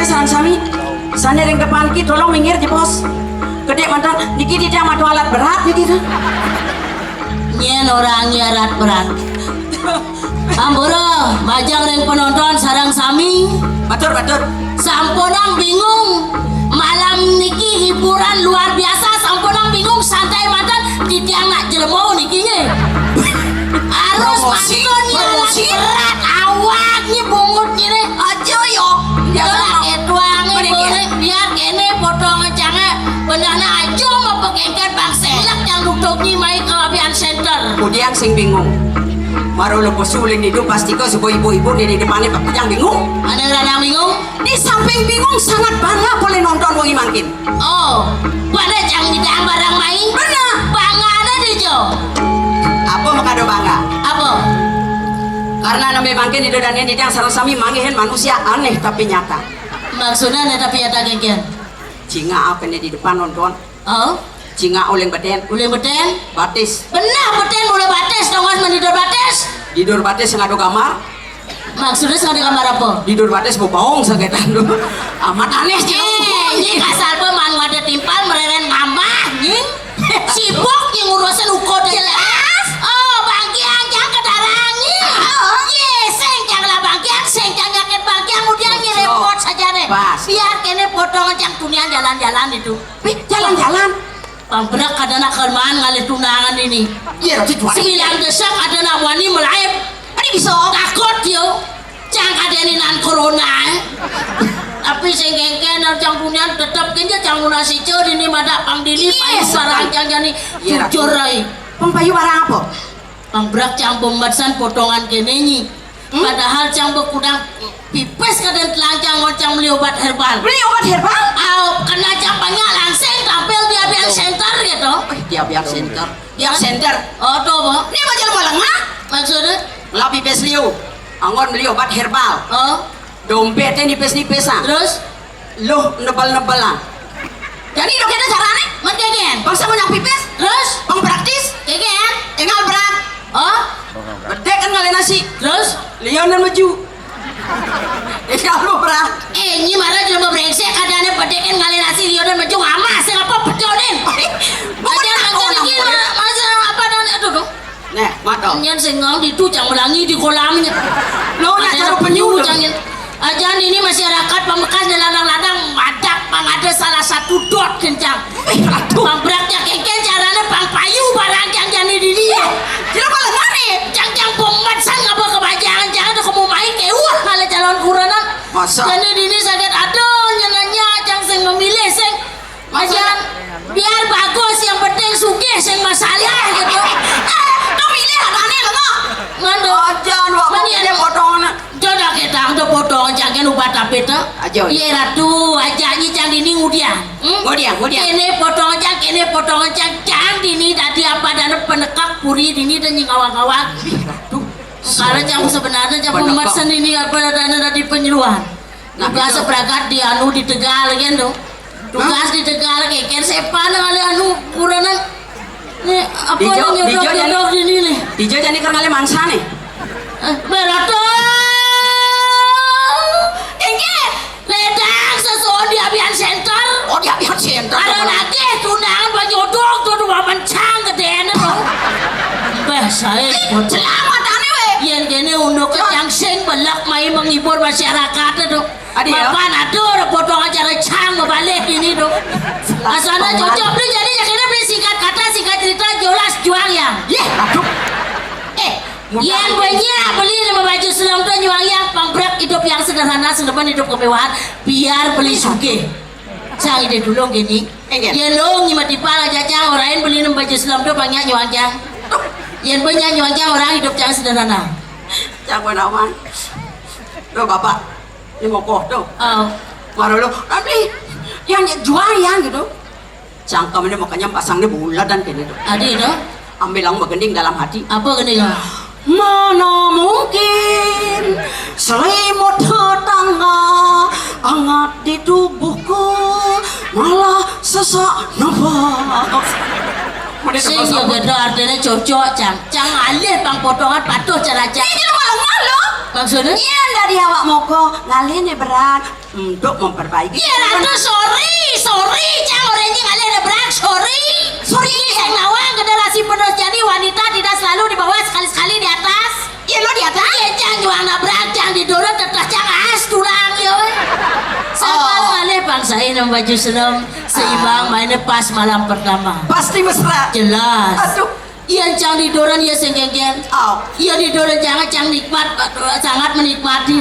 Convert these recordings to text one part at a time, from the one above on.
sarang sami. Sana yang depan ki tolong minggir je bos. Gede mantan niki dia matu alat berat ya gitu. Nyen orangnya alat berat. Ambora, majang reng penonton sarang sami. Batur. Samponang bingung. Malam niki hiburan luar biasa. Samponang bingung santai mantan di tiang nak jelemo nikinya. Harus mantun ya alat berat. Awaknya bungut gini. Aja yo. Jangan etuangnya boleh biar kene potong canggih. Benarnya aja mau pengengket bang selak yang duduknya main ke abian center. Kemudian sing bingung. Baru lo posulin itu pasti kau sebuah ibu-ibu di depannya yang bingung. Ada yang bingung? Di samping bingung sangat bangga boleh nonton wangi mangkin. Oh, pada jangan ditang barang main. Benar. Bangga ada di Jo. Apa makado bangga? Apa? Karena namanya mangkin itu dan ini yang sarang sami mangihin manusia aneh tapi nyata. Maksudnya ada tapi ada genggen. Jinga apa nih di depan nonton? Oh, Jinga oleng beden, boleh beten? batis. Benar beten boleh bates dong mas mendidur bates. Tidur batis ngadu kamar. Maksudnya sekali kamar apa? Tidur batis bohong sakitan dulu. Amat aneh sih. Ini kasar peman ada timpal mereren ngambah nying. Sibuk yang urusan ukur jelas. Oh, bagian yang kedarangi. Seng janganlah bagian, seng jangan yakin bagian kemudian repot saja deh. Biar kene potong yang dunia jalan-jalan itu. Jalan-jalan. Pambrak ada nak kelemahan ngalih tunangan ini. Iya, Sembilan desak ada nak wani melayap. Ini bisa. Takut yo. Jangan ada nan corona. Tapi sing kengken jang dunia tetap kenja jang lunasi ceur ini madak pang dili payu barang jang jani jujur ai. Pampayu barang apa? Pambrak jang pembahasan potongan kene nyi. Padahal jang bekudang pipes kadang telanjang ngocang beli obat herbal. Beli obat herbal? Kena campanya langsung tampil di abian center gitu. Di abian center. Yang center. Oh tuh boh. Ini mau jalan malang ha? Maksudnya? Lah pipes liu. Angon beli obat herbal. Oh. Dompetnya nipis-nipisan. Terus? Loh nebal-nebalan. Jadi dok kita caranya? Merkegen. Bangsa mau yang pipes? Terus? Bang praktis? Kegen. Tinggal berat. Oh. Gede kan ngalain nasi. Terus? Lionan maju. Tinggal lu berat. Ini marah cuma brengsek kadang-kadang pedekin ngalih nasi Lionan maju ngamas apa pedonin. Aja macam ini masa apa dan aduh dong. Nih, mata. Nyan sengong di tu jangan ulangi di kolamnya. Lo nak taruh penyu. Ajan ini masyarakat Pamekasan dan ladang-ladang madak pang ada salah satu dot kencang. Pambraknya kengken caranya pang payu barang yang jadi diri. Jadi malah ngani. Jang pembatsan ngapa kebajangan jangan tuh kamu main kayak wah kalau calon kuranan. Masa? Jadi dini sakit aduh nyenanya jang sing memilih sing. Ajan biar bagus yang penting sugih sing masalah gitu. Tuh milih adane lo no. Ngando. Ajan wak Mani potongan. Jodoh kita udah potong jangan ubah tapi tu. Aja. Iya ratu aja ni jang dini ngudian. Ngudian. Kene potong jang dini tadi apa dan penekak puri dini dan nying awak-awak. Kalau jang sebenarnya jang pembahasan ini apa dan tadi penyuluhan. Tugas seberangkat di anu di Tegal kan tu. Tugas di Tegal keken sepan kali anu kuranan. Nih apa yang nyodok dini nih? Dijo jadi kerngale mangsa nih. Beratu. Ingat, ledang sesuatu di abian center. Oh di abian center. Ada lagi tunangan penyodok tuh dua mencang gedean tuh. Saya selamat aneh we. Yang gini untuk yang sing belak main menghibur masyarakat tuh. Bapak aduh potong acara cang balik ini tuh. Asalnya cocok tuh jadi akhirnya beli singkat kata singkat cerita jelas jual yang. Aduh. Yang banyak beli nama baju selam tuh jual yang pambrak hidup yang sederhana sedepan hidup kemewahan biar beli suge. Cang ide dulu gini. Ya lo ngimati pala jajang orang beli nama baju selam tuh banyak jual yang. Yang banyak jual yang orang hidup yang sederhana. Cang benawan. Tuh bapak. Ini mau koh tuh. Baru lo nanti yang jual yang gitu. Cangkem ini makanya pasangnya bulat dan gini tuh. Adi itu. Ambil yang bergending dalam hati. Apa gending? Mana mungkin selimut tetangga hangat di tubuhku malah sesak nafas. Sing yo gede artinya cocok cang alih pang potongan patuh cara cang. Ini malah malu. Maksudnya? Iya, dari awak moko ngalih berat untuk memperbaiki. Iya Ratu, sorry, jangan orangnya kalian ada berat, sorry. Saya nawang generasi penerus jadi wanita tidak selalu di bawah, sekali-sekali di atas. Iya lo di atas. Iya jangan jual nabrak, jangan didorong tetas, jangan as tulang yo. Sabar kalian bangsa ini baju senam seimbang mainnya pas malam pertama. Pasti mesra. Jelas. Aduh. Iya jangan didorong ya senggen-gen. Iya didorong jangan nikmat, sangat menikmati.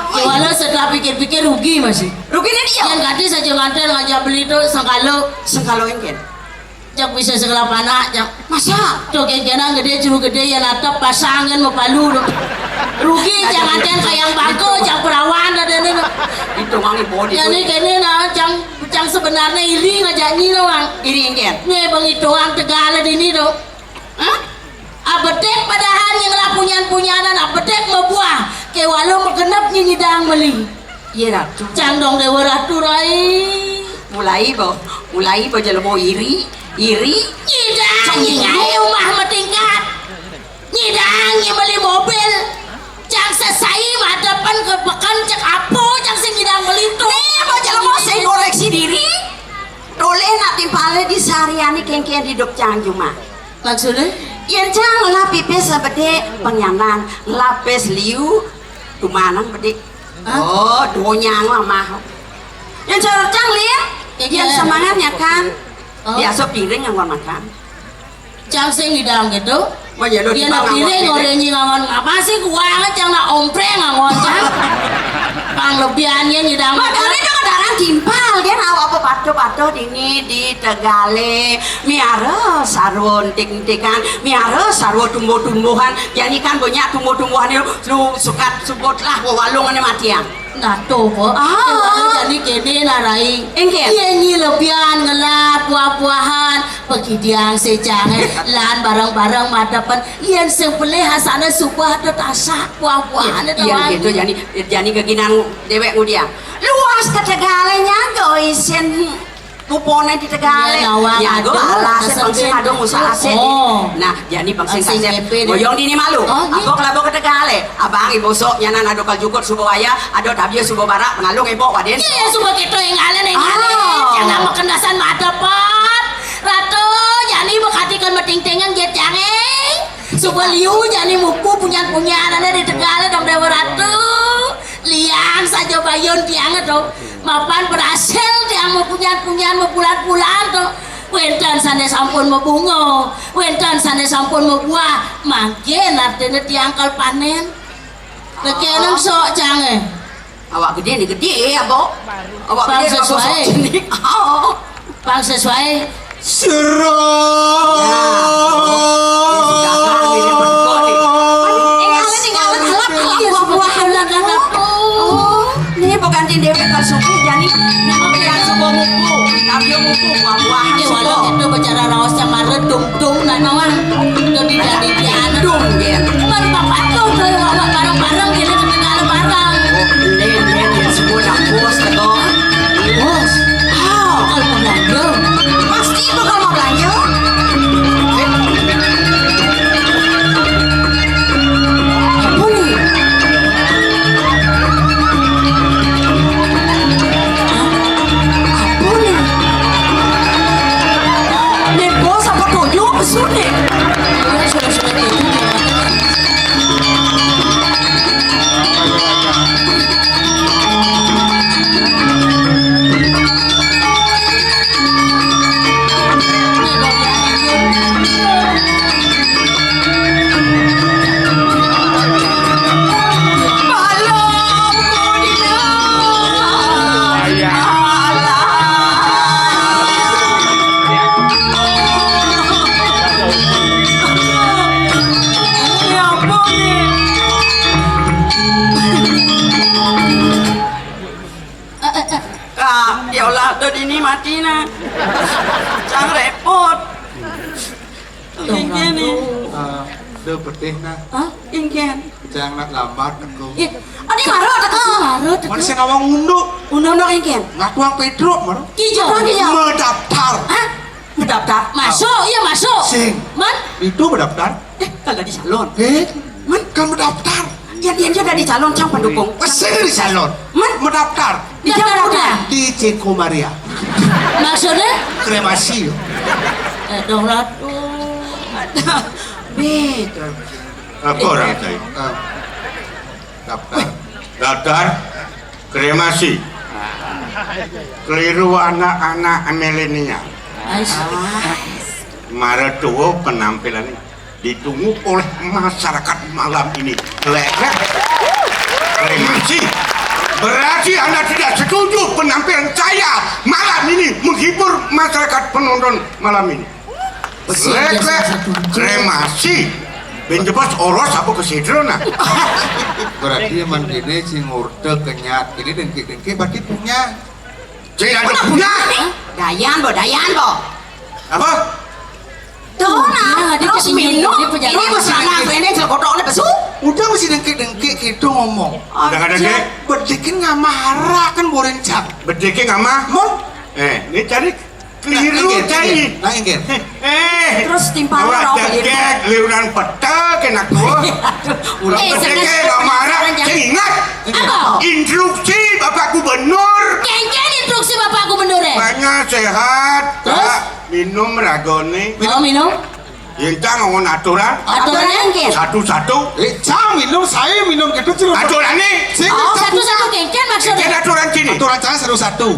Walau setelah pikir-pikir rugi masih. Ruginya dia. Yang gadis saja nganter ngajak beli itu sengkalo ingin. Jak bisa segala panak, jak masa tuh gengenan gede juru gede ya natap pasangan mau palu rugi jangan nganter kayak bangko jak perawan ada nih itu mangi body jadi kene nah cang sebenarnya iri ngajak nyi doang iri ingin nih bang ituan tegala di ini tuh abedek padahal yang lah punyan-punyanan abedek membuah ke walau megenap nyi nyidang beli iya Ratu cang dong dewa Ratu rai mulai jelebo iri nyidang nyi rumah metingkat nyidang nyi beli mobil cang selesai mah depan ke pekan cek apa cang sing nyidang beli itu nih mau jelebo saya koreksi diri boleh nak timpale di seharian kengkian hidup cang cuma maksudnya? Yang cang lapis sebede penyanan lapis liu dumanang bede donyang mah yang cang lihat yang semangatnya kan biasa piring yang makan cang sing hidang gitu dia nak piring orangnya ngangon apa sih kuangan cang nak ompreng ngangon cang panglebihannya hidang makanya dia kedarang timpal dia nawa apa pato dini di Tegale miara sarun ting-tingan miara sarun tumbuh-tumbuhan jadi kan banyak tumbuh-tumbuhan itu lu suka sebut lah walungannya matian nah tuh kok jadi kene narai engke iya nyi lebihan ngelap buah-buahan pergi diang sejangan lan barang-barang madapan iya sepele hasana subah ada tasak buah-buahan iya gitu jadi keginan dewek ngudiang luas ke Tegalenya goisen Pupone di Tegale, ya go alas pangsing adong usaha ase. Nah, jadi pangsing kasep boyong dini malu. Aku kelabo ke Tegale, abang ibu sok nyanan ado kaljukut subo waya, ado tabio subo barak penalung ibu waden. Iya subo gitu yang ngalen. Jangan mau kendasan madapat. Ratu, jadi bekatikan meting-tingan get jangeng. Subo liu jadi muku punya-punya ada di Tegale dong Dewa Ratu. Liang saja bayon tiang dong. Mapan berhasil dia mau punya-punya mau bulan-bulan tuh wentan sana sampun mau bunga wentan sana sampun mau buah makin artinya diangkal panen lekenan sok jangan awak gede nih gede ya bo awak bang sesuai bang sesuai serah bukan dewe tersuki jadi yang sebuah muku tabio muku buah-buahan walau itu bicara rawas sama redung-dung nah nawang jadi diana dung ya kan bapak tuh dari bapak bareng-bareng gini ketinggalan bareng dia semua nak bos tego bos kalau mau belanja pasti bakal mau belanja ini mati na cang repot ingin nih đưa bật na ingin jangan nak lambat aku adi marot aku mana sih ngawang unduk ingin ngakuang Pedro mana hijau mendaftar mendaftar masuk iya masuk sing man itu mendaftar kalau di salon man kan mendaftar Ya dia sudah dicalonkan pendukung. Kesini di salon. Mendaftar Di Jawa udah. di Ceko Maria. Maksudnya? Kremasi. Dong lah. Betul. Apa orang tadi? Daftar. Daftar kremasi. Keliru anak-anak milenial. Maretua penampilan ini ditunggu oleh masyarakat malam ini. Lelek kremasi. Berarti Anda tidak setuju penampilan saya malam ini menghibur masyarakat penonton malam ini. Lelek kremasi. Benjebas oros apa kesidrona. Berarti emang gini si ngurde kenyat. Ini dengki-dengki berarti punya. Saya ada punya. Dayan bo. Apa? Dona, Dia terus jadi minum. dia pejalan. Ini bersana ini celkotok besu. Udah mesti dengki-dengki gitu ngomong. Jangan ada dek. Berdikin nggak marah kan borencang. Bedeke ngama? Mon. Ini cari keliru cari. Nah ingin. Terus timpal awak rok jaket liuran peta kena gua. Ulah bedeke marah. Saya ingat Apa? instruksi Bapak Gubernur. Kengken instruksi bapakku bener ya? Banyak sehat. Terus? Tak minum ragone. Mau minum? Yentang ngomong aturan. Aturan mungkin. Satu-satu. Saya minum gitu celok. Aturan nih. Oh, satu-satu kengken Ini maksudnya? aturan sini. Aturan saya satu-satu.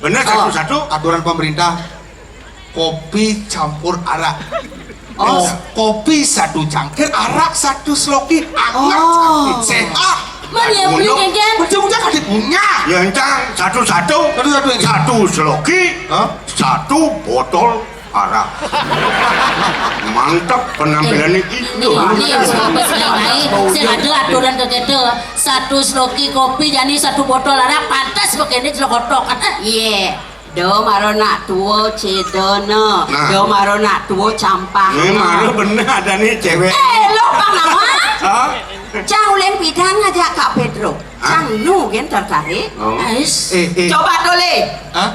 Bener satu-satu. Aturan pemerintah. Kopi campur arak. Oh. Kopi satu cangkir, arak satu sloki, hangat Oh. sehat. Mana yang beli kengken? Ujung-ujung kan punya. Yentang satu-satu. Satu-satu ini. Satu sloki. Hah? Satu botol arak. Mantap penampilan itu. Nih, apa selai? Saya ada aturan ke kita. Satu sloki kopi, jadi satu botol arak pantas begini celokotok. Iya. Do maro nak tuwo cedono. Nah. Do maro nak tuwo campah. Ini malu bener ada nih cewek. Lo Bang Nama. Hah? Cang ulen pidang ngajak Kak Pedro. Cang nu kan tertarik. Oh. Ais. Coba dole. Hah?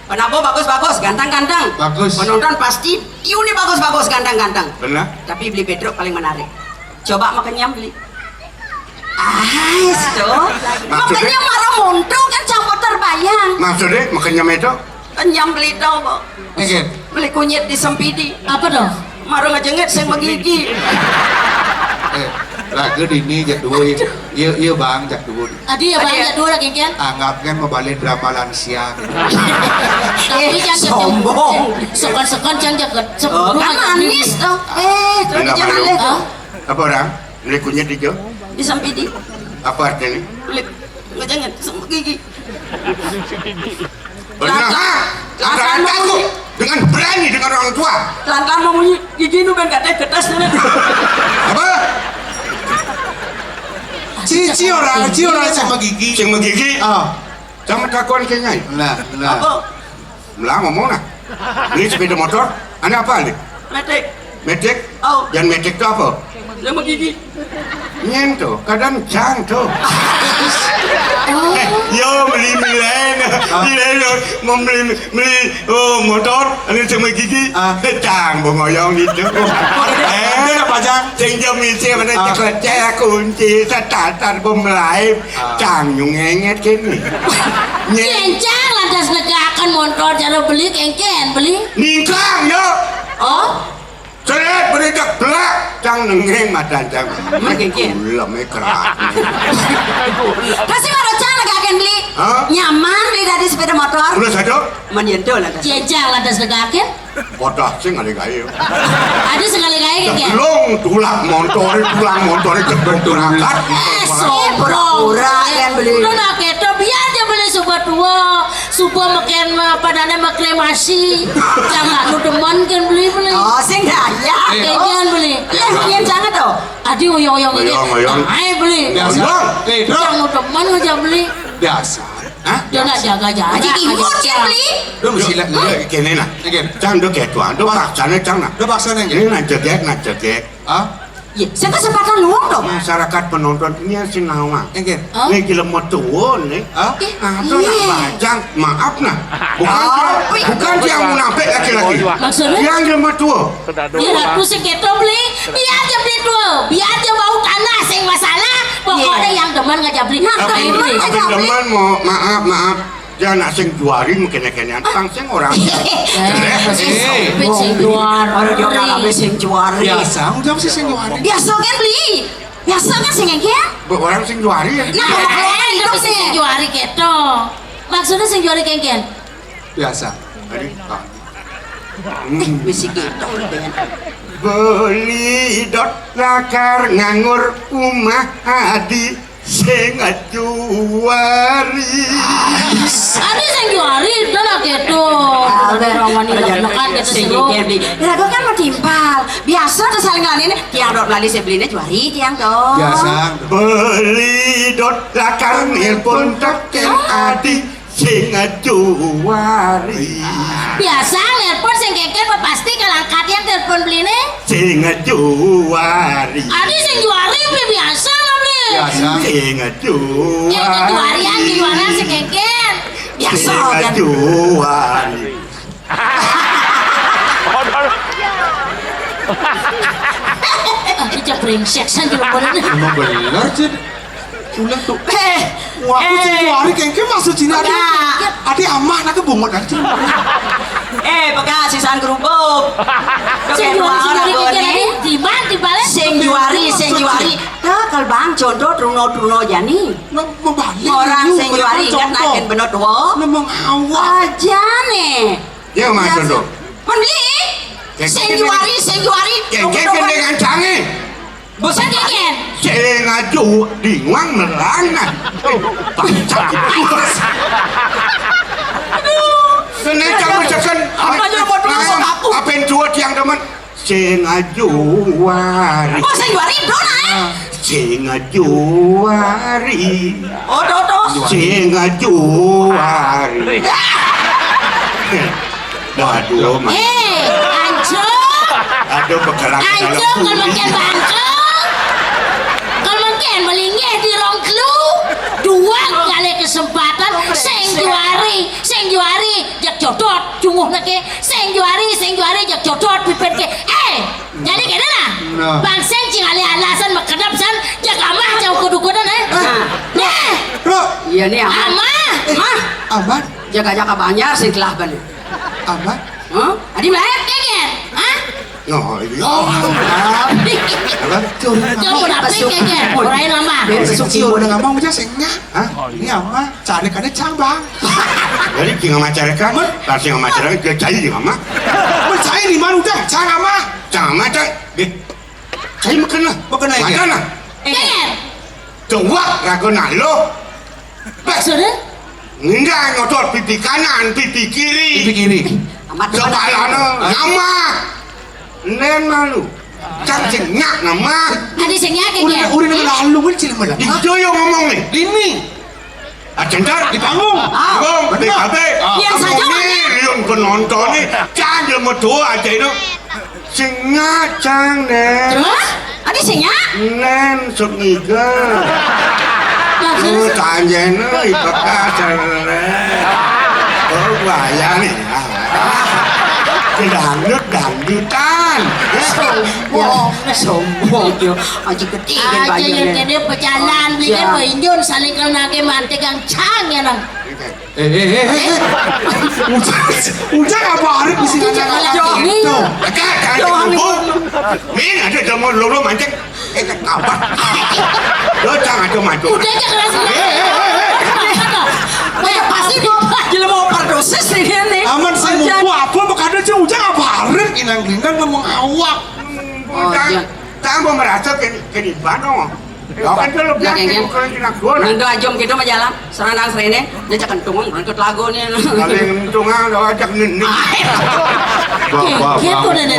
Penabo bagus-bagus, ganteng-ganteng. Bagus. Penonton pasti ini bagus-bagus, ganteng-ganteng. Bener? Tapi beli Pedro paling menarik. Coba makannya beli. Itu. Makanya marah muntung kan campur terbayang. Maksudnya makanya itu Kenyam beli tau kok. Ingin. Beli kunyit di sempidi. Apa dong? Marah ngejengit sing menggigi. Lagu ini jak dua. Iya bang jak dua. Tadi ya bang, jadul lah kengken. Anggapkan membalik drama lansia. Tapi jangan sombong. Sekon-sekon jangan jaga. Oh, kan manis tuh. Terus Enggak jangan malu. lihat tuh. apa orang? Beli kunyit hijau? Di sempidi. Apa artinya? Beli ngejengit sama gigi. Benar? Antara aku dengan berani dengan orang tua. Pelan-pelan mau bunyi gigi nu ben gak kertas nih. Apa? Cici orang sama gigi. Sing menggigi. Ah, Sama kakuan kayaknya. nah. Apa? Lah ngomong nah. Beli sepeda motor. Anda apa nih? Metek. Metik? Oh, Yang metik itu apa? sama gigi. Nyento, kadang jang tuh. Yo beli membeli motor, ini sama gigi, jang bongoyong gitu. Ada pajang. Sing jam isi mana cek kunci setar pemelaip, jang nyungenget kini. Kencang lantas negakan motor cara beli kengken beli. Ningkang yo, Oh, seret beridak belak, jang nengeng mata jang. Kengken. Lame kerat. Kasih baru cang gak akan beli. Hah? Nyaman beli dari sepeda motor. Udah satu, Menyentuh lah. kencang lantas negakan. bodoh sih nggak dikaya. Ada sekali kaya kengken. Belum tulang motor jebret turakat. Pura-pura yang beli. Udah nak keto biar dia beli sebuah tua, sebuah makan padane makremasi. Jangan lu demen kan beli. Oh, sing daya. Kengken beli. Yang jangan tuh. Adi oyong-oyong ini. Oyong-oyong. Ayo beli. Biasa. Jangan lu demen aja beli. Biasa. Hah? Dia nak jaga-jaga. Aji imut yang beli. Lu mesti lihat. Kene nah. Ingin. Cang do ketuan, do paksane cang nah. Lu paksa Ini ingin. nak jegek. Ah, Ya, saya kesempatan luang dong. Masyarakat penonton ini yang sinawa. ingin. Hah? Ini gila mau tuun nih. Ah, Atau nak bajang, maaf nah. Bukan dia munafik laki-laki. Maksudnya? Yang gila mau tuun. Biar aku si keto beli. Biar dia beli tua. Biar dia bau tanah sing masalah. Pokoknya yang demen ngajak beli. Tapi teman mau maaf jangan sing juari mungkin kene tang sing orang Sing juara. Orang dia orang habis sing juari. Biasa, udah sih sing juara. Biasa kan beli. Biasa kan sing ngeke. orang sing juari ya Nah, itu sing juari gitu. Maksudnya sing juari kengken. Biasa. Wis iki dong ben. beli dot lakar nganggur umah adi sing juari Ada sing juari itu lah gitu. Ada romani nekan gitu Sing sih. ngeke beli. Rago kan mau timpal. Biasa tuh saling ngalamin tiang dot lali saya belinya juari tiang dong. Biasa. beli dot lakar nelpon token adi sing juari Biasa nelpon sing kengken pasti kalangkat yang telepon beli nih. sing juari Ada sing juari beli biasa lah beli. Biasa. sing juari Yang juari yang juara sing kengken. Biasa sing kan. juari Ini brengsek san di rumah ini. Emang bener Cid. Ulang tuh. Wah, aku sing Eh. juari kengke maksud Cina ade. Enggak. Ade amah nak bungut aja. Bekas sisan kerupuk. Sing Oke, juari orang sing kengken ini. di mana di balik? Sing juari. Dah kalau bang contoh truno jani. Nang membalik. Orang sing juari ingat naikin bener tuh. Nemong awak. Aja nih. ya mas Dodo Pun beli. Sing juari. kengke dengan canggih Bosan kengken. sing dinguang melana Kena kamu cekan Apa aja buat masuk aku? apa yang cuat yang teman sing juari Oh sing juari itu naik. sing juari Oh dodo. sing juari aduh mas aduh bergerak Anjung kalau makin bangkong. Kalau makin melingih di rongklu. Dua kali kesempatan sing juari jak jodot cunguh nake sing juari jak jodot pipet ke jadi kena lah Nah. bang sing cing ali alasan makedap san jak amah jauh kudu-kudu nah Bro, Iya nih aman. amah Mah. aman, Jaga-jaga banyak sing kelah ban. aman. Hah? Adi melek. kegen hah oh iya jauh dapet kegen orang lama Suci udah nggak mau aja sengnya. hah Ini ama, cari kannya cabang. jadi tinggal masyarakat kasih sama masyarakat dia cari di mana Mencari di mana udah, cara ama. jangan macam cari makan lah Makan lagi. makan lah kegen coba ragu nalo maksudnya nggak ngotot pipi kanan pipi kiri Pipi kiri. Amat coba lano nama nen malu cacing nyak nama ada singnya kegen Udah dengan lalu kecil mana? itu yang ngomong nih Ini. Acentar di panggung, panggung, di kafe, Yang saja yang penonton nih, jangan medua aja itu, singacang nen, terus Adi singnya? nen sungiga, maksudnya tanya nih bekas oh bahaya nih, dangdutan, Sombong yo. Aji gede kan aja yang bayarnya. kene pejalan beli kan penjun saling kena ke mantek yang cang ya nang Udah apa hari di sini Tidak aja kalah ini. Tuh. dekat, jangan cembung, min ada demo lulu mancing, kabar, lo jangan cuma cuma. udah aja keras Kayak pasti kok. Gila mau overdosis nih. Aman sih mau apa makanya sih ujang apa hari inang gelindang ngomong awak. Tanggung merasa kini bano. Ya kan kalau Ya, bilang kayaknya. bukan kena gol. Nando ajom gitu mah jalan. Seranang serene. Dia cak kentung berangkat lagu nih. Paling tunga lo ajak nih. gitu deh deh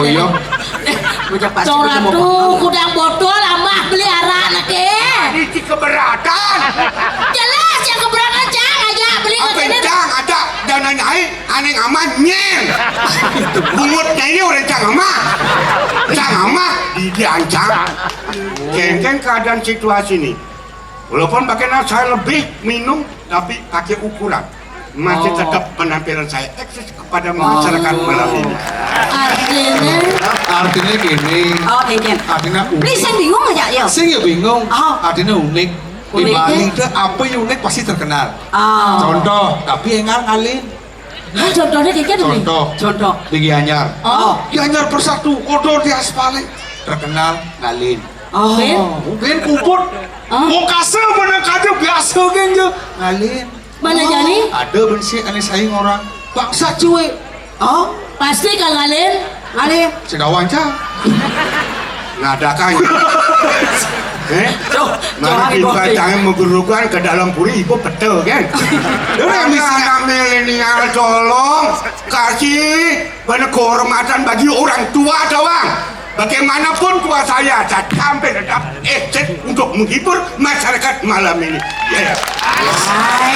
Udah pasti corak ketemu. tuh kudang botol lama beli arah anak Ini keberatan. jelas yang keberatan cang aja beli Apa ini cang ada dana naik aneh aman nyeng. Bungutnya ini orang cang ama diancam. Kengkeng keadaan situasi ini. Walaupun bagaimana saya lebih minum tapi pakai ukuran. masih tetap penampilan saya eksis kepada masyarakat malam ini. Artinya gini. Oh, ingin. Artinya unik. Ini saya bingung aja ya. Sing ya bingung. Oh. Artinya unik. Di Unik. Bali itu apa yang unik pasti terkenal. Oh. Contoh, tapi enggak ngalin. Contohnya kayak gitu. Contoh di Gianyar. Oh. Gianyar persatu, kodor di aspal terkenal ngalin. Oh. Mungkin kuput. Mau kasih mana kaca biasa kan je. Ngalin. Mana jadi? Ada bensi ane saing orang bangsa cuy. Oh. Pasti Kang Alin. Ngalih. Sedawan cah. Ngadakan. Johan Mana kita Bobby. jangan menggurukan ke dalam puri ibu betul kan? Anak milenial tolong kasih banyak kehormatan bagi orang tua doang. Bagaimanapun tua saya sampai tetap eksis untuk menghibur masyarakat malam ini. Ya. Hai.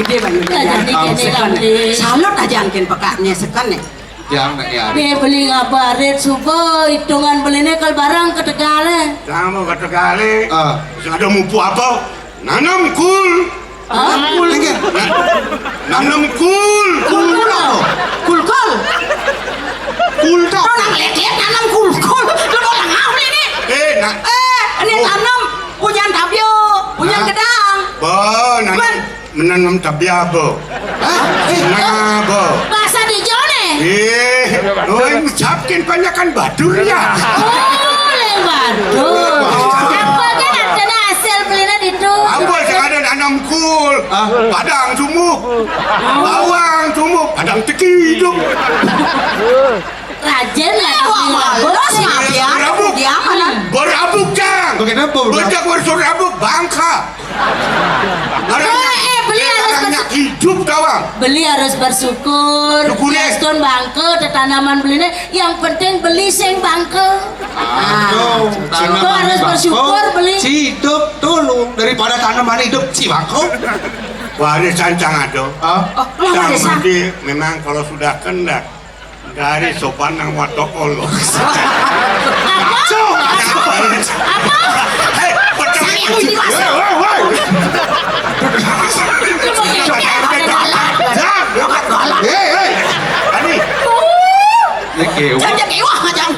Gede banyak Jadi gini Alin. Salut aja angkin pekaknya sekan nih. Jangan ya. Dia beli ngabarit subuh hitungan belinya kalau barang ke Tegale. Kamu kata kali, Ah. ada mupu apa? Nanam kul. Kul lagi. Nanam kul. Kulkol. Kul tak. Lo nang lihat nanam kulkol. Lo mau ngau ini? Nah. Ini tanam punya tabio, punya gedang. Nanam menanam tabia apa? Nah, Bahasa di Jone. Ucapkan banyakan badur ya. Oh, waduh. Apa kan ada hasil belinya itu? Apa yang ada nanam kul, padang sumuk, bawang sumuk, padang teki hidup. Rajin lah. Bolos ya, Berabuk. dia mana? Berabuk jang. Bagaimana berabuk? Berjak bersurabuk bangka. Beli harus Orangnya hidup kawang. Beli harus bersyukur. Syukur ya. Stone bangke, tanaman belinya. Yang penting beli sing bangke. Aduh, Itu harus bersyukur beli. Hidup tolong daripada tanaman hidup si bangkok. Warisan cangado. Ah, Lo warisan. Jadi memang kalau sudah kendak dari sopan nang watokolo. Hei, Saya yang dewasa. hei, Ani, Jangan kewah macam.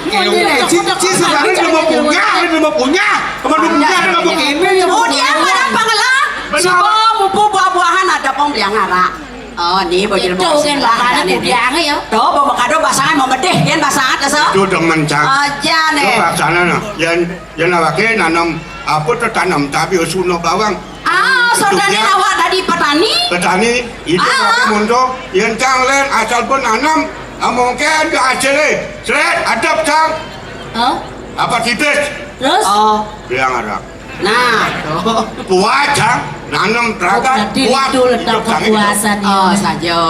si sekarang dia mau punya, kemana punya dia nggak begini. Oh dia mana pangelan? Semua mupu buah-buahan ada pembelian arak. Oh ini baju Itu kan makanan budiang ya. Tuh bawa kado pasangan mau medeh kan pasangan dasar. itu demen cang. Aja Lo nih. paksana nah, yang awake nanam apa tuh tanam tapi usuno bawang. Ah saudara awak dari petani. Petani itu apa mundo yang cang len asal pun nanam mungkin di hasilnya seret adap cang Oh, apa tipis terus? Oh biang ada nah. buat cang nanam teraga Jadi buat itu letak kepuasan Oh ya. saja.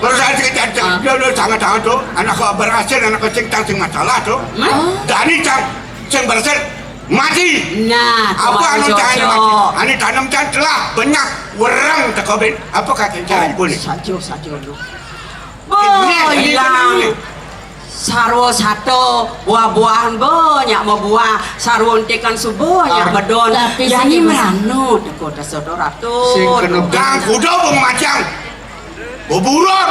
Terus saya dia sangat tuh anak berhasil anak kecil cang sing masalah tuh Dani cang sing berhasil mati. Nah, Apa anu cuma cang cocok. mati? Ani tanam cang telah banyak orang tekobin. Apa kakek cang pun? Saja lu. Oh hilang. Sarwo satu buah-buahan banyak mau buah sarwo tekan subuh ya bedon. Tapi Yani sing meranu kota saudara tuh. Sing kena Cang kuda bung macang. Boburon.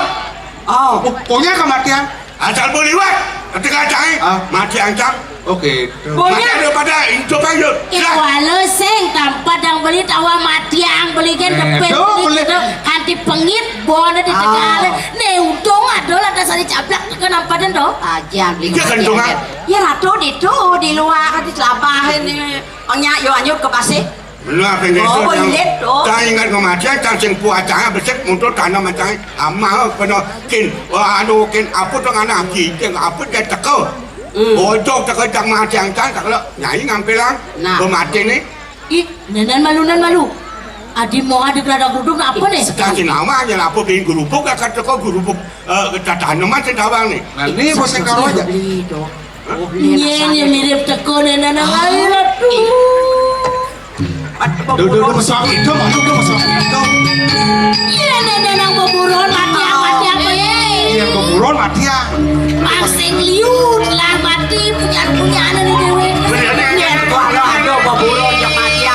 Oh, Punya kematian. Asal boliwat. Ketika cang mati cang. Oke. Mati daripada hidup aja. Walau sing tanpa dang beli tawa mati yang beli kan depet beli gitu kanti pengit bona di Tegale nih untung adalah dasar dicaplak kenapa dan do aja beli. Dia kandungan. Ya ratu di luar kan di celapah ini. Onyak yo anyut ke pasir. Benar pengen Oh, itu boleh, oh. cang ingat kematian cang sing puas cang besek untuk tanam cang amal penuh kin anu kin apa tuh anak kita apa dia teko. Bojok teko cang mati cang kalau nyai ngampilang Nah. mati nih. ih nenek malu adi mau ada gerada duduk apa nih Kasih nama aja apa bikin gerubuk akan teko gerubuk tanaman sing tawang nih. Nah ini bos yang karo aja. Beli dong. Oh, beli nyenyi mirip teko nenek air aduh Duduk masuk itu, masuk itu. iya nenek nang beburon mati apa Iya keburon mati ya. Pangsing liut lah mati punya anak di dewe Aduh, baburo yang mati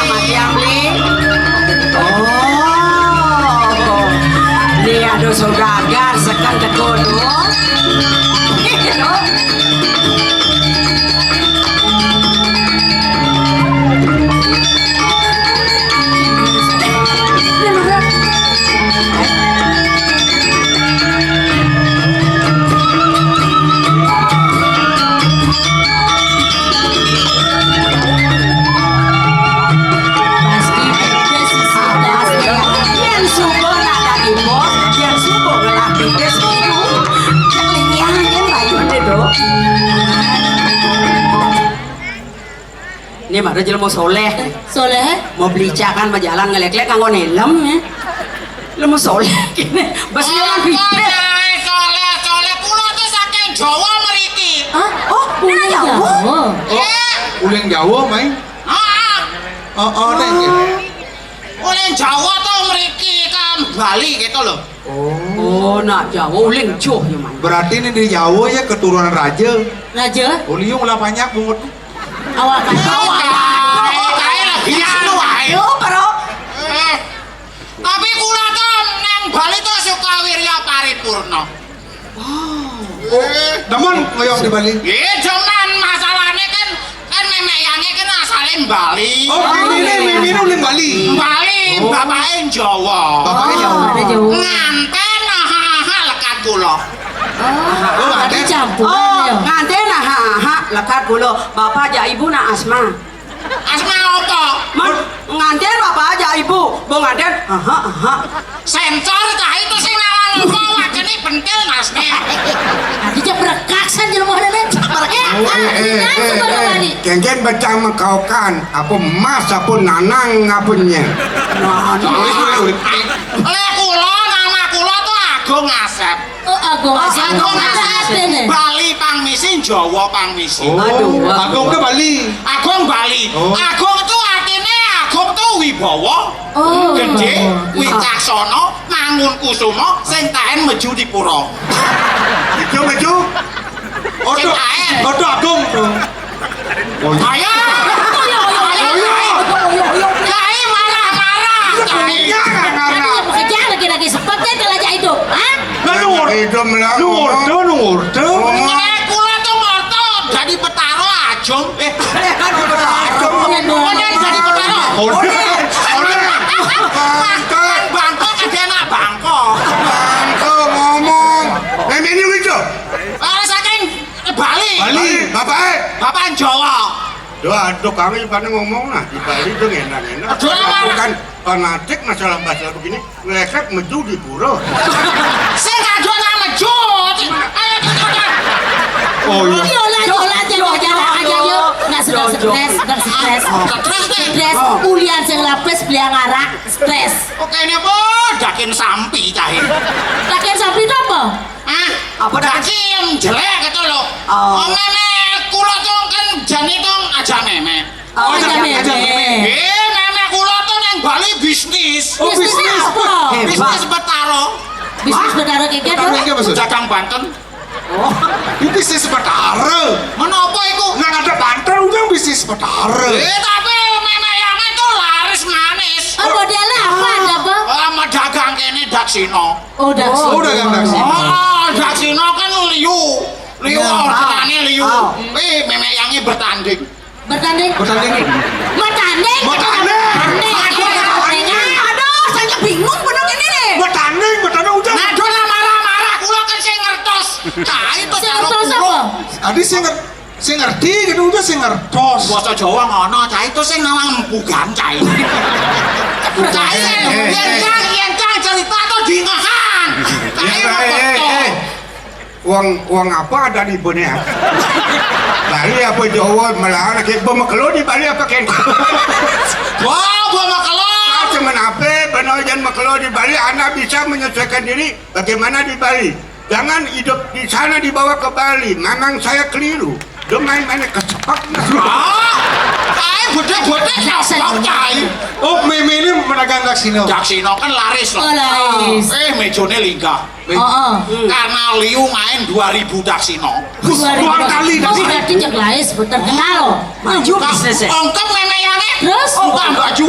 beli. Oh. saudagar sekan kekono. Ini mah jelema soleh. Soleh? Mau beli cakan berjalan ngelek-lek kanggo helm ya. Lu mau soleh kene. Bas jalan bibir. Soleh kula tuh saking Jawa mriki. Hah? Oh, Uling Jawa. Uling Jawa main. Heeh. Neng. Uling Jawa tuh mriki kan Bali gitu loh. Oh, nak Jawa uling joh ya man. Berarti ini di Jawa ya keturunan raja. Raja? Uliung lah banyak bungut. Awak kan awak. Kae lagi anu ae. Yo, Bro. Tapi kula tuh neng Bali tuh suka wirya paripurna. Namun ngoyong di Bali. Cuman masalahnya kan memek yange kan asalnya Bali. Oh, ini uling Bali. Bali, bapaknya Jawa. Bapaknya Jawa. Ada Jawa. Nganten lekat kula. Oh, ada campuran Oh, ya. nganten ha lekat kula. Bapak aja ibu nak Asma. Asma apa? Man, nganten bapak aja ibu. Bo nganten Sensor cah itu sing nawang ngomong wajane pentil nasne. Nanti dia berekaksan jelema dene. Kengken baca kau kan, apa mas, apa nanang, apa nya. Le kula nama kula tuh Agung Asep. Oh, Agung Asep. Agung Ada Asep. nih. Bali Pangmisi, Jawa Pangmisi. Aduh, Agung ke Bali. Agung Bali. Oh. Agung tuh artinya Agung tuh wibawa. Oh. Gede, wicaksana, mangun kusuma, sing tahen meju di pura. Maju. Sing tahen. Odo Agung. Ayo. Kiai marah-marah. Kiai. Kerja lagi sepatnya telah itu. Hah? Hidup lah. Nungurdo. Kula tuh moto jadi petaro ajung. Kemudian Jadi petaro. Bangkok ada anak Bangkok. Kau ngomong. Ini lucu. Saking Bali. Bapak Jawa. Aduh, kami pada ngomong lah di Bali itu enak-enak. Aduh, apa? Bukan fanatik masalah bahasa begini, ngelekek meju di pura. Saya nggak jual nama Jod. Ayo kita. Oh iya. Yola jalan aja yuk. Nggak stres. Stres. Ulian sing lapis beli ngarak stres. Oke ini bu, dakin sampi cahin. Lakian sapi itu apa? Apa dah? Dakin jelek gitu loh. Oh. Meme kulo tuh kan jani tuh aja meme. Aja meme. Meme kulo tuh yang Bali bisnis. Bisnis apa? Bisnis betaro. Bisnis berdarah kayak gitu. Ini apa sih? Dagang Banten. Ini bisnis betara. Menapa iku? Nggak ada Banten udah bisnis betara. Tapi meme yang itu laris manis. Oh, modelnya apa? Ada apa? Sama dagang kene Daksino. Oh, daksi. Oh, dagang daksi. Oh, Daksino kan liu. Liu orderannya liu. Oh. Meme yangi bertanding. Bertanding. Bertanding. Bertanding. Aduh, saya bingung bener ini nih. Bertanding udah. Nah, dona marah-marah kula kan sing ngertos. Nah, itu Sing karo ngertos kula. apa? Adi sing ngerti gitu udah sing ngertos. Basa Jawa ngono, cah itu sing nawang empugan cah. Cah yen cah cerita tuh dingahan. Cah Uang apa ada di Bone? Bali apa Jawa malahan kayak bemakelo di Bali apa kayak? Wah, gua makelo. Cuman apa? Benar jangan makelo di Bali. Anda bisa menyesuaikan diri bagaimana di Bali. Jangan hidup di sana dibawa ke Bali. Memang saya keliru. Dia main-main kesepak. Cah gede-gede nyabak cah. Oh, meme ini menagang Daksino. Daksino kan laris loh. Oh, laris. Mejone linggah. Oh. Karena Liu main 2000 Daksino. Dua kali Oh, berarti cek laris terkenal. Maju bisnisnya. Ongkep meme yange. Terus? Buka baju.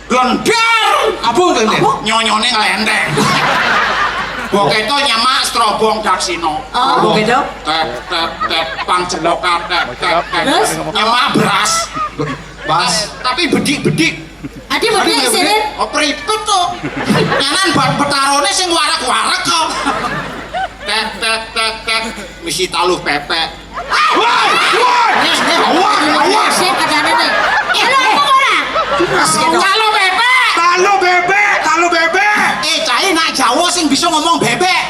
Glender. Apa tadi? Nyonyone ngelendeng. Boketo nyemak strobong daksino. Oh. Begitu. Tek pang jelokan tek. Terus? Nyemak beras. Bas. Tapi bedik-bedik. Adi bedik sini. Oh pripet to. Nyanan ban betarone sing warak-warak kok. Tek. Misi taluh pepek. Woi, Sih kadang-kadang nih. Lu apa orang? Taluh pepek. Talu bebek. Cai nak Jawa sing bisa ngomong bebek.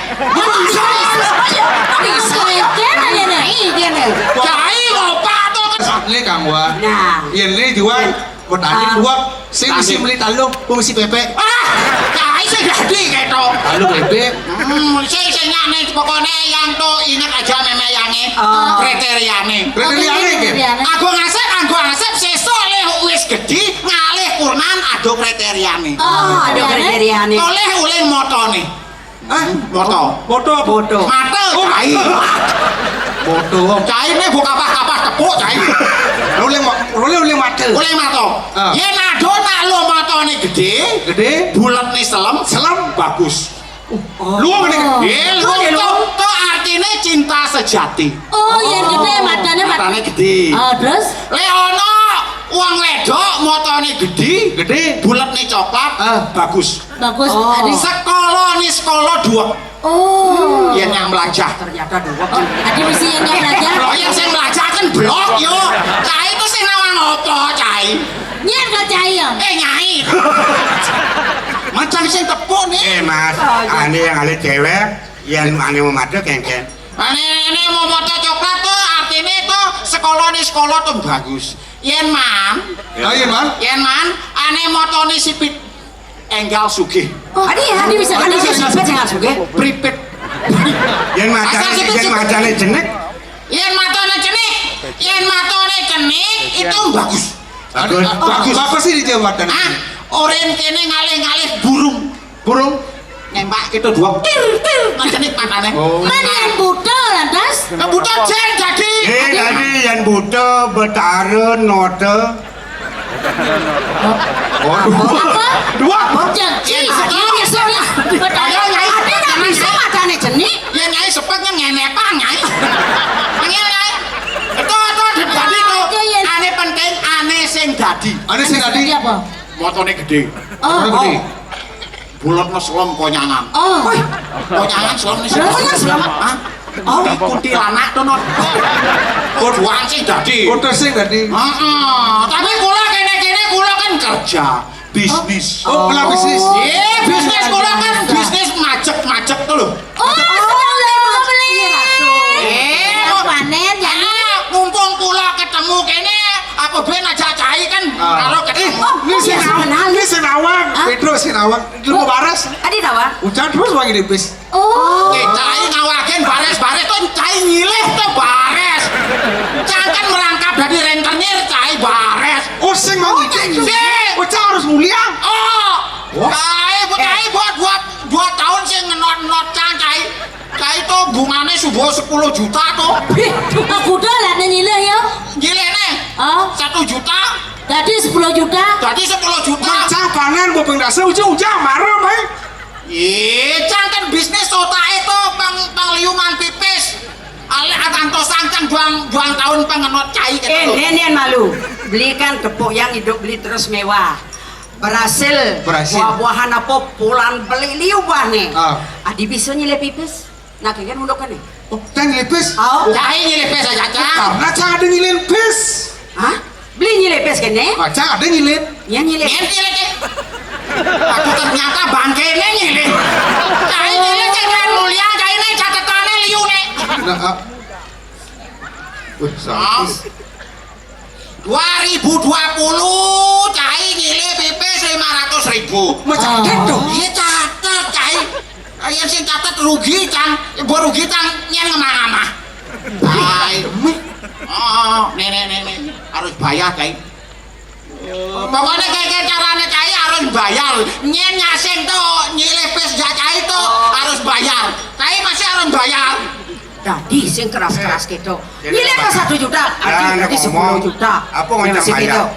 Cai ngopak to kan. Ini Kang Wa. Nah. Ini jual petani dua. Sing mesti beli talung, mesti bebek. Cai sing dadi keto. Talung bebek. Sing nyane pokoknya yang to ingat aja memeyange Oh. kriteriane. Kriteriane iki. Anggo ngasep sesuk le wis gedhi ngalih kurnan ado kriteriane. Ada kriteria nih. Oleh uling motone. Moto. Foto apa? Foto. Mate cai. Foto. Cai ne bu kapas-kapas tepuk cai. Roleh mata. Uling mato. Yen ado nak lo motone gede, Gede. bulet nih selem bagus. Luang ini. Itu artinya cinta sejati. Oh, yang gede matanya Matane gede. Terus? Leono uang wedok motone gede, Gede. bulet nih coklat, bagus. Bagus. Oh. Adi. Sekolah dua. Oh. Yang melajah. Ternyata dua. Adi mesti yang belajar. Lo yang saya melajah kan blok yo. Cai itu sing nawang apa cai? Nyen kau cahaya. Nyai. Macam sing tepuk nih. Mas, ane yang ada cewek, yang ane mau mata kengken. Ini mau moto coklat tuh artinya itu sekolah tuh bagus. Yen man, Ayo man. ane moto nih sipit enggal sugih. Adi bisa. Adi bisa jangan suge. Pripit. Yang macane jenek. Yen matone cenik itu bagus. Bagus sih di Jawa Barat. Oren kene ngalih-ngalih burung nembak gitu dua tir ngecenik matane. Mana yang buta lantas? Buta jen jadi. Tadi yang buta betara note. Apa? Dua. Janji. Sekian soalnya. Ayo nyai. Adi nggak bisa matanya cenik. Ya nyai sepetnya ngenepa nyai. Nyai. Itu jadi tuh. Ane penting ane sing dadi. Ada sih tadi. Tadi apa? Motone gede. Oh. Gede. Bulat selom konyangan. Oh. Konyangan selom nih. Selom? Hah? Oh, kuntilanak tuh non. Kuduan sing dadi. Foto sih tadi. Tapi kula kene kula kan kerja bisnis. Oh, pula bisnis. Bisnis kula kan bisnis macet tuh lho. Oh, sedang mau beli. Panen jadi. Mumpung kula ketemu kene apa ben aja cai kan kalau ketemu. Ini Sinawang. Pedro Sinawang. Lu mau baras? Adi tawa. Hujan terus wangi di bis. Oh. Cai ngawakin bares tuh cai nyilih tuh bares. Jangan merangkap dari rentenir cai bares. Oh, sing mau ngikut. Ucap harus mulia. Cai buat 2 tahun sih ngenot cai. Cai tuh bunganya subuh 10 juta tuh. Aku udah lah nyileh ya. Gile nih. Oh. 1 juta. Jadi 10 juta. Jadi 10 juta. Macam panen mau pengdasa ujung-ujung marah, Bay. Jangan bisnis otak itu pengliuman pipis. Anto sangkan buang tahun pengenot cai gitu. Ini malu. Belikan tepuk yang hidup beli terus mewah. Berhasil. Buah-buahan apa pulang beli liubah nih. Adi bisa nyilih pipis. Nah kalian undok kan nih. Oh, kan nyilipis. Oh. Cai nyilih pes aja cang. Karena cang ada nyilin pis. Hah? Beli nyilih pes kan nih? Cang ada nyilin. Ya nyilih. Nyilih cek. Aku ternyata bangkene nyilih. Cai nyilih cek kan mulia cai nih catatannya liu nih. Nah, Nah, 2020 cai nyilih pipis 500.000. macam gitu. Iya catat cai. Yang sing catat rugi cang. Gua rugi cang nyen ngemah-ngemah. Cai. Nih harus bayar cai. Pokoknya kayak caranya cai harus bayar. Nyen nyasing tuh nyilih pis cai tuh harus bayar. Cai masih harus bayar. Tadi sing keras-keras gitu. Nyilih ke 1 juta. Jangan Adi 10 juta. Apa macam Masih gitu. bayar?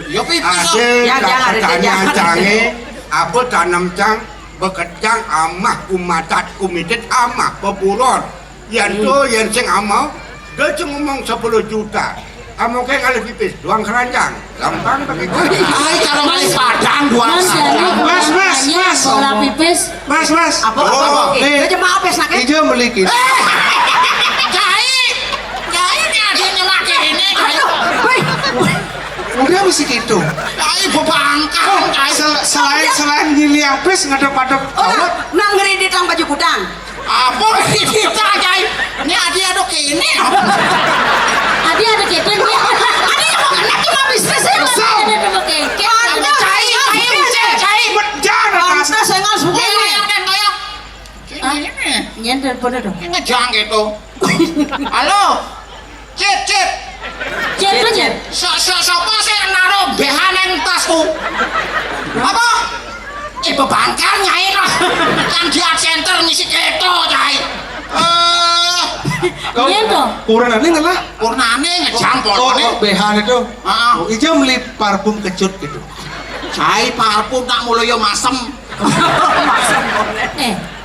Yo pipis Hasil Jangan, pertanyaan jangan. canggih, apa tanam cang bekejang amah kumatat kumitit amah pepuron yang tu yang sing amau dia cuma ngomong 10 juta amau kayak ngalih pipis doang keranjang gampang pakai kali Ay, kalau ngalih padang dua Mas, bola pipis. Mas, Apa? nih, Dia cuma apes nak. ijo melikin. Cai ini adiknya makin ini Cai Udah mesti gitu. Cai bebangkang Cai Selain nyili apes ngadep-adep Oh, awet. nang ngeridit lang baju kudang. apa kita Cai ini adik aduk ini Adi ada keten dia. Adi mau kena cuma bisnis ya. Ada nama keken. Cai Jangan atas. Pantas saya nggak suka. Ini Nyender pada dong. ngejang gitu halo Cip Cek aja. Siapa sih yang naruh behan yang tasku? Apa? Bebangkang nyai lah. Yang di art center ngisi keto nyai. Nyender. Kurang aneh nggak lah? Purnane ngejang Oh, polone. behan itu. Ah. Oh, ijo beli parfum kecut gitu. Cai parfum tak mulai masem.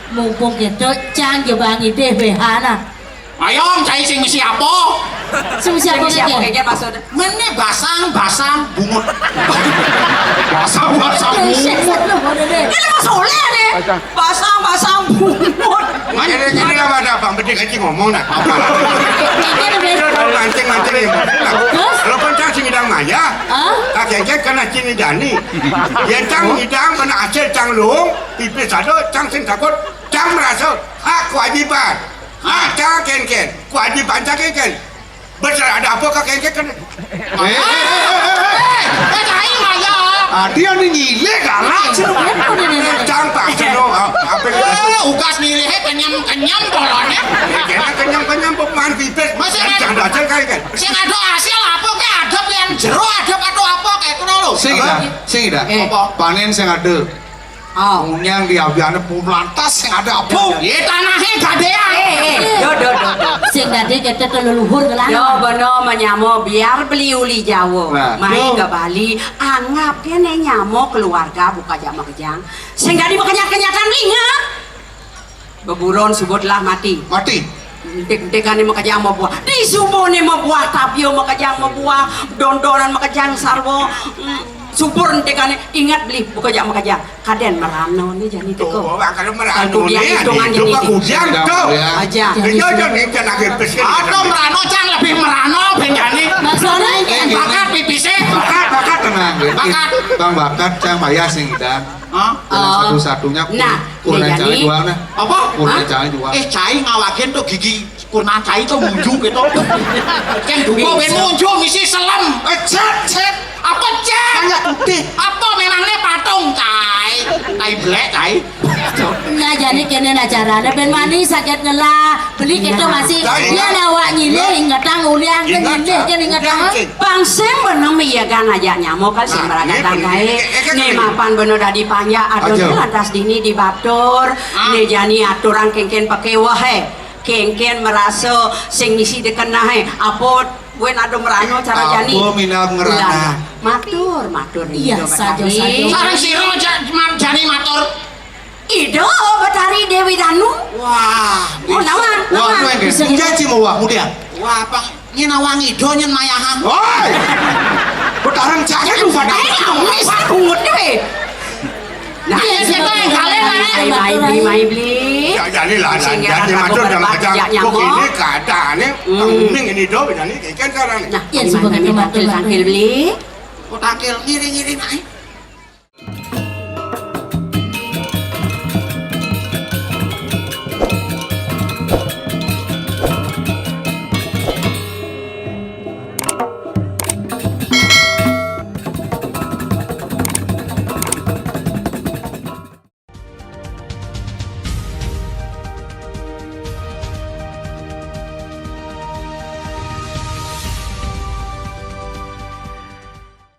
Mumpung gitu, canggih banget deh behana. Ayo cai sing ngisi apa? Siapa Siapa keken? kayaknya maksudnya? Mene basang bungut. Basang bungut. Ini mas oleh nih. Basang bungut. ini apa ada bang bedik aja ngomong nak apa mancing ini kalau pencang sing hidang maya kakeknya kena cini dani ya cang hidang kena aceh cang lung pipis sado cang sing takut cang merasa hak kewajiban cang ken kewajiban cang ken besar ada apa kakeknya kena Cai maya. Dia nih nyile galak. cang pak seno apa Ugas milih kenyam polone. kenyang pemain pipis Masih cang dacel kakek Sing aduk hasil apa ke aduk yang jero aduk apa kayak ngono lho. Sing ida. Apa? Panen sing ada. Oh. Punyang di abiane pulantas sing ada apa? Ye tanahnya gadean. Do. Sing tadi kita keluluhur Yo kelana. bener menyamo biar beli uli Jawa. Nah, Main ke Bali, anggap kene nyamo keluarga buka jama kejang. Sehingga di kenyakan linga. Beburon subutlah mati. Mati. Dek-dekan mau kejang mau buah. Di subuh nih mau buah tapio mau kejang mau buah. Dondoran mau kejang sarwo. Subur dekan ingat beli buka jam mau kejang. Kaden merano nih jadi teko. kalau merano Kemudian nih hitungan coba jadi. kudian tuh Aja. Dia nih kan lagi peskin. Aduh merano cang lebih merano benjani. Maksudnya Bakat pipisnya. Bakat tenang. Bakat. Bang bakat cang maya sing ida. Hah? Satu-satunya Nah, kurang jadi- jangan jual nah. Apa? Kurang jangan jual. Cai ngawakin tuh gigi kurnan cai tuh munjuk gitu. Kan duko ben munjuk misi selam. Cet. Apa cet? Banyak putih. Apa memangnya patung cai? Tai blek cai. nggak jadi kene acaranya ben mani sakit ngelah beli kita masih dia nawa nyile ngetang uliang ke nyile kan ngetang Bang Sem bener miyagan aja nyamuk kan sing beragat tanggae. Nih mapan bener dadi panja Aja. aduh lantas dini dibatur. Nih jani aturan kengken pakai wahe. Kengken merasa sing ngisi dekena he. Apa gue nado merano cara jani. Apa minal ngerana. Matur Iya, saja. Sarang siro jani matur. Ido Betari Dewi Danu. Wah. Oh nawan. Wah, nu engke. Janji mau wah mudia. Wah, Bang. Nyina wangi do nyen mayahan. Woi. Betarang jangan lu pada. Ini sangut deh. Nah, Iya, kita iya, yang kalian iya, mai beli. Ya jadi lah jadi macam dalam kejang kok ini keadaannya mending ini do jadi kayak sekarang. Nah, Iya, di sebagai mana teman-teman. tangkil beli. Kok takil ngiri-ngiri naik.